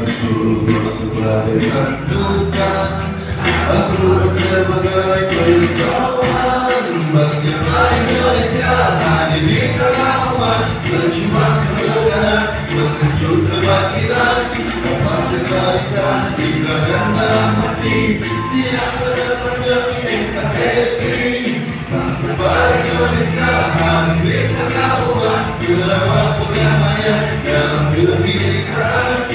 Rasulullah sebagai panutan, aku sebagai pengetahuan bagi Indonesia hadir di tengah umat, berjuang kebenaran, mengejut kebatilan, membangun barisan digerakkan dalam hati, siap berperang NKRI. Bangsa Indonesia hadir di tengah umat, berawal perdamaian dalam kebinekaan,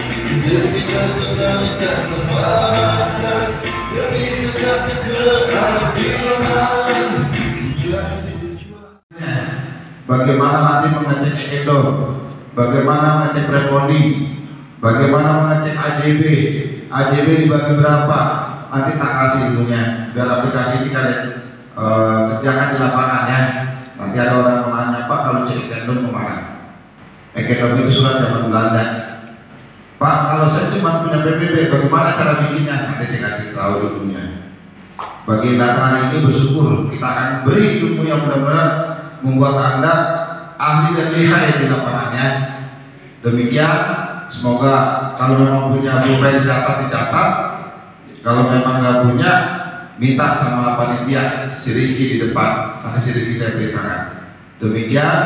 demi solidaritas sebatas, demi tegaknya keadilan. Bagaimana nanti mengecek Edo, bagaimana mengecek Repoli, bagaimana mengecek AJB dibagi berapa, nanti tak kasih ilmunya, biar aplikasi ini kalian kerjakan di lapangan ya. Nanti ada orang menanya, Pak kalau cek Edo kemana? Edo itu surat zaman Belanda. Pak kalau saya cuma punya PBB, bagaimana cara bikinnya? Nanti saya kasih tahu ilmunya. Bagi datang hari ini bersyukur, kita akan beri ilmu yang benar-benar membuat Anda ahli dan lihai di lapangannya. Demikian, semoga kalau memang punya pulpen dicatat. Kalau memang nggak punya, minta sama panitia si Rizky di depan. Nanti si Rizky saya beritakan. Demikian,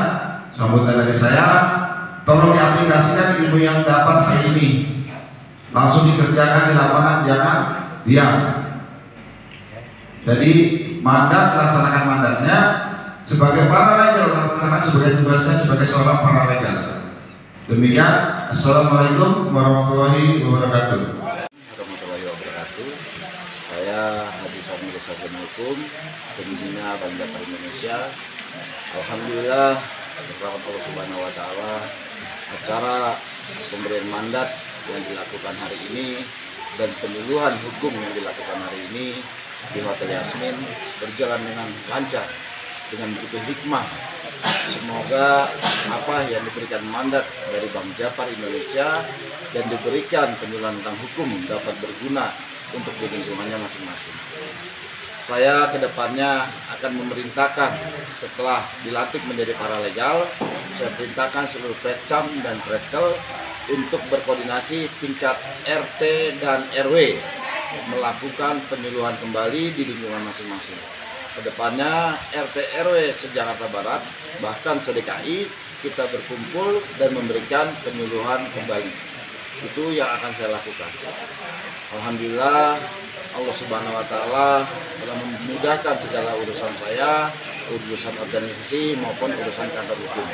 sambutan dari saya. Tolong diaplikasikan ilmu yang dapat hari ini. Langsung dikerjakan di lapangan, jangan diam. Jadi mandat, laksanakan mandatnya. Sebagai paralegal, laksanakan sebagai tugasnya sebagai seorang paralegal. Demikian, assalamualaikum warahmatullahi wabarakatuh. Warahmatullahi wabarakatuh. Saya Haji Samir Sarjana Hukum, pembina Bank Japar Indonesia. Alhamdulillah, berkat Allah Subhanahu Wa Taala, acara pemberian mandat yang dilakukan hari ini dan penyuluhan hukum yang dilakukan hari ini di Hotel Yasmin berjalan dengan lancar, dengan begitu hikmah. Semoga apa yang diberikan mandat dari Bank Japar Indonesia dan diberikan penyuluhan tentang hukum dapat berguna untuk di lingkungannya masing-masing. Saya kedepannya akan memerintahkan setelah dilantik menjadi paralegal, saya perintahkan seluruh Prescam dan Preskel untuk berkoordinasi tingkat RT dan RW melakukan penyuluhan kembali di lingkungan masing-masing. Kedepannya RT RW se-Jakarta Barat bahkan se-DKI kita berkumpul dan memberikan penyuluhan kembali. Itu yang akan saya lakukan. Alhamdulillah Allah Subhanahu Wa Taala telah memudahkan segala urusan saya, urusan organisasi maupun urusan kantor hukum.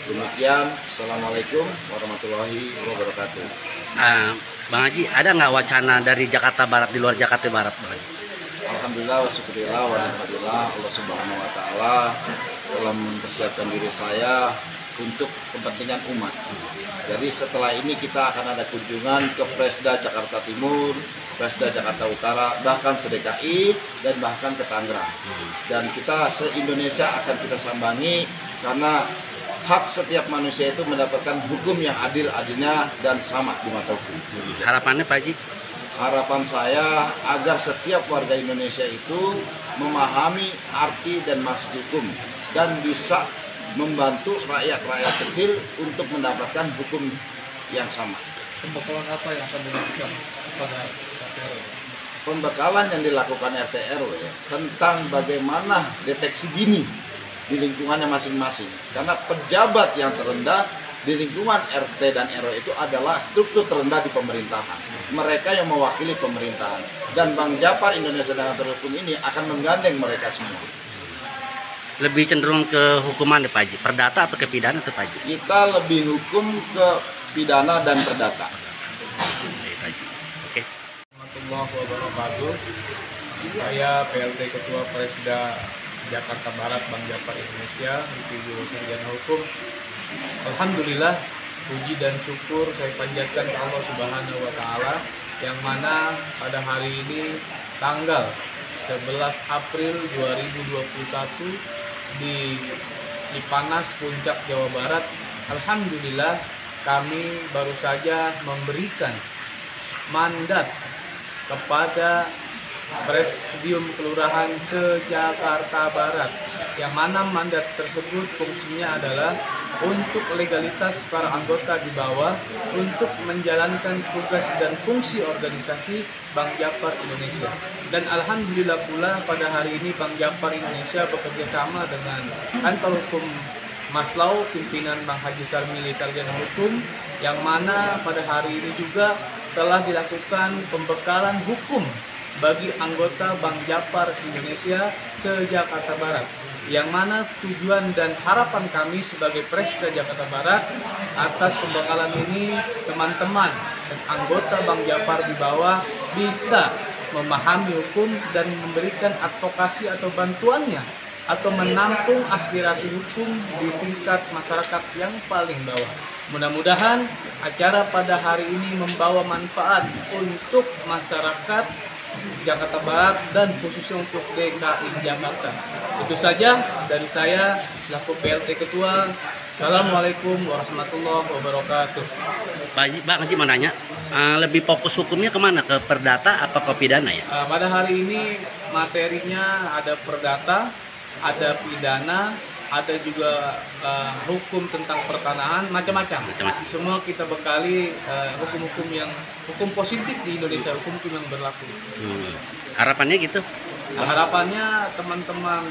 Demikian, assalamualaikum warahmatullahi wabarakatuh. Bang Haji, ada nggak wacana dari Jakarta Barat di luar Jakarta Barat, Bang Haji? Alhamdulillah wa syukurillah wa alhamdulillah Allah Subhanahu Wa Taala telah mempersiapkan diri saya untuk kepentingan umat. Jadi setelah ini kita akan ada kunjungan ke Presda Jakarta Timur, Presda Jakarta Utara, bahkan se-DKI dan bahkan ke Tangerang. Dan kita se-Indonesia akan kita sambangi karena hak setiap manusia itu mendapatkan hukum yang adil-adilnya dan sama di mata hukum. Harapannya Pak Haji? Harapan saya agar setiap warga Indonesia itu memahami arti dan maksud hukum dan bisa membantu rakyat-rakyat kecil untuk mendapatkan hukum yang sama. Pembekalan apa yang akan dilakukan pada RT/RW? Pembekalan yang dilakukan RT/RW tentang bagaimana deteksi dini di lingkungannya masing-masing. Karena pejabat yang terendah di lingkungan RT dan RW itu adalah struktur terendah di pemerintahan. Mereka yang mewakili pemerintahan. Dan Bank Japar Indonesia dengan Hukum ini akan menggandeng mereka semua. Lebih cenderung ke hukuman ya Pak Haji? Perdata atau ke pidana tuh Pak Haji? Kita lebih hukum ke pidana dan perdata. Oke. Warahmatullahi wabarakatuh. Saya PLT Ketua Presda Jakarta Barat Bank Japar Indonesia, Ibu Sarjana Hukum. Alhamdulillah, puji dan syukur saya panjatkan ke Allah Subhanahu Wa Taala yang mana pada hari ini tanggal 11 April 2021 di Cipanas Puncak Jawa Barat, alhamdulillah kami baru saja memberikan mandat kepada Presidium Kelurahan se-Jakarta Barat, yang mana mandat tersebut fungsinya adalah untuk legalitas para anggota di bawah untuk menjalankan tugas dan fungsi organisasi Bank Jafar Indonesia. Dan alhamdulillah pula pada hari ini Bank Jafar Indonesia bekerja sama dengan kantor hukum Maslau, pimpinan Bang Haji Sarmili Sarjana Hukum, yang mana pada hari ini juga telah dilakukan pembekalan hukum bagi anggota Bank Jafar Indonesia se-Jakarta Barat, yang mana tujuan dan harapan kami sebagai Presda Jakarta Barat atas pembekalan ini teman-teman dan anggota Bank Jafar di bawah bisa memahami hukum dan memberikan advokasi atau bantuannya atau menampung aspirasi hukum di tingkat masyarakat yang paling bawah. Mudah-mudahan acara pada hari ini membawa manfaat untuk masyarakat Jakarta Barat dan khususnya untuk DKI Jakarta. Itu saja dari saya selaku PLT Ketua. Assalamualaikum warahmatullahi wabarakatuh. Bang Haji mau nanya, lebih fokus hukumnya kemana? Ke perdata apa ke pidana ya? Pada hari ini materinya ada perdata, ada pidana, ada juga hukum tentang pertanahan, macam-macam. Semua kita bekali hukum positif di Indonesia, hukum yang berlaku. Harapannya gitu? Harapannya teman-teman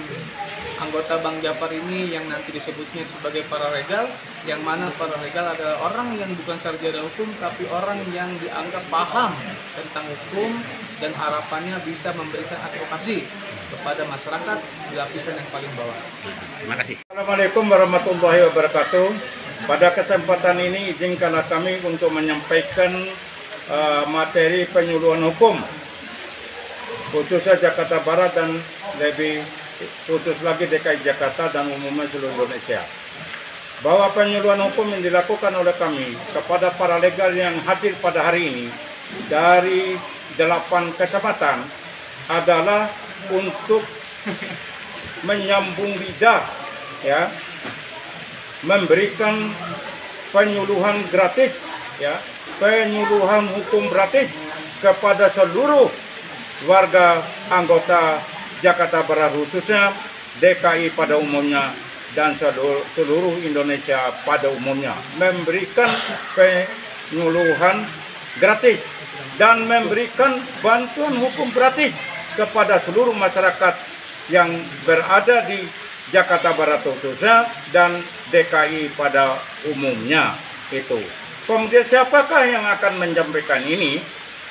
anggota Bank Jafar ini yang nanti disebutnya sebagai paralegal, yang mana paralegal adalah orang yang bukan sarjana hukum tapi orang yang dianggap paham tentang hukum, dan harapannya bisa memberikan advokasi kepada masyarakat di lapisan yang paling bawah. Terima kasih. Assalamualaikum warahmatullahi wabarakatuh. Pada kesempatan ini izinkanlah kami untuk menyampaikan materi penyuluhan hukum khususnya Jakarta Barat dan lebih khusus lagi DKI Jakarta dan umumnya seluruh Indonesia. Bahwa penyuluhan hukum yang dilakukan oleh kami kepada para legal yang hadir pada hari ini dari 8 kecamatan adalah untuk menyambung lidah, ya, memberikan penyuluhan gratis, ya, penyuluhan hukum gratis kepada seluruh warga anggota Jakarta Barat khususnya, DKI pada umumnya, dan seluruh Indonesia pada umumnya, memberikan penyuluhan gratis dan memberikan bantuan hukum gratis kepada seluruh masyarakat yang berada di Jakarta Barat khususnya dan DKI pada umumnya itu. Kemudian siapakah yang akan menyampaikan ini?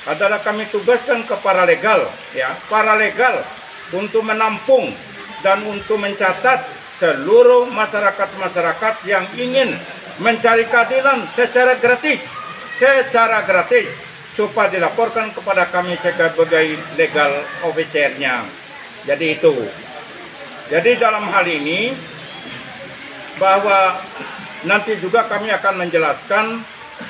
Adalah kami tugaskan ke paralegal, ya, paralegal untuk menampung dan untuk mencatat seluruh masyarakat yang ingin mencari keadilan secara gratis, supaya dilaporkan kepada kami sebagai legal officer-nya. Jadi itu. Jadi dalam hal ini bahwa nanti juga kami akan menjelaskan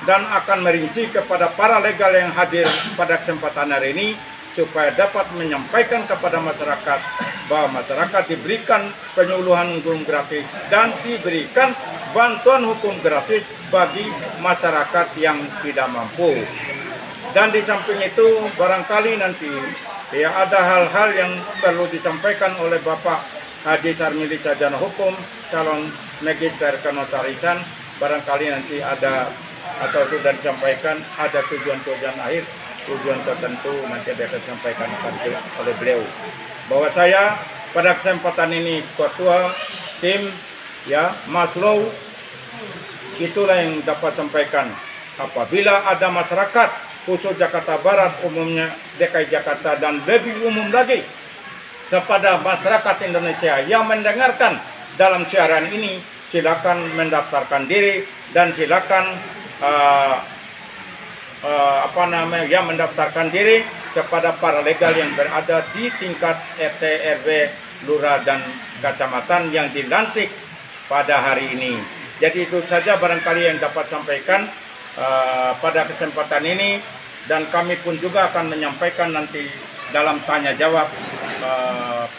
dan akan merinci kepada para legal yang hadir pada kesempatan hari ini supaya dapat menyampaikan kepada masyarakat bahwa masyarakat diberikan penyuluhan hukum gratis dan diberikan bantuan hukum gratis bagi masyarakat yang tidak mampu. Dan di samping itu barangkali nanti ya ada hal-hal yang perlu disampaikan oleh Bapak Haji Sarmili Sarjana Hukum, calon magister kenotarisan. Barangkali nanti ada atau sudah disampaikan ada tujuan-tujuan akhir, tujuan tertentu nanti akan disampaikan oleh beliau. Bahwa saya pada kesempatan ini ketua tim, ya, Maslau, itulah yang dapat sampaikan. Apabila ada masyarakat khusus Jakarta Barat umumnya, DKI Jakarta dan lebih umum lagi kepada masyarakat Indonesia yang mendengarkan dalam siaran ini, silakan mendaftarkan diri dan silakan mendaftarkan diri kepada para legal yang berada di tingkat RT, RW, lurah dan kecamatan yang dilantik pada hari ini. Jadi itu saja barangkali yang dapat sampaikan pada kesempatan ini, dan kami pun juga akan menyampaikan nanti dalam tanya jawab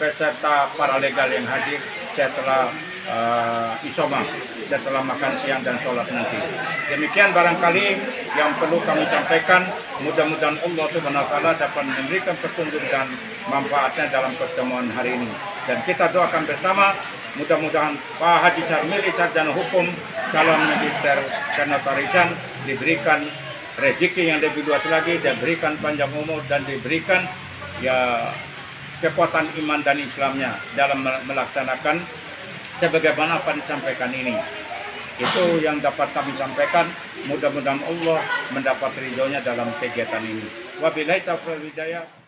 peserta para legal yang hadir setelah isoma, setelah makan siang dan sholat nanti. Demikian barangkali yang perlu kami sampaikan. Mudah-mudahan Allah Subhanahu wa Ta'ala dapat memberikan petunjuk dan manfaatnya dalam pertemuan hari ini. Dan kita doakan bersama, mudah-mudahan Pak Haji Sarmili Sarjana Hukum salam magister kenotarisan, diberikan rezeki yang lebih luas lagi, dan diberikan panjang umur, dan diberikan ya kekuatan iman dan Islamnya dalam melaksanakan sebagaimana apa disampaikan ini. Itu yang dapat kami sampaikan. Mudah-mudahan Allah mendapat ridhonya dalam kegiatan ini. Wabillahi taufiq wal hidayah.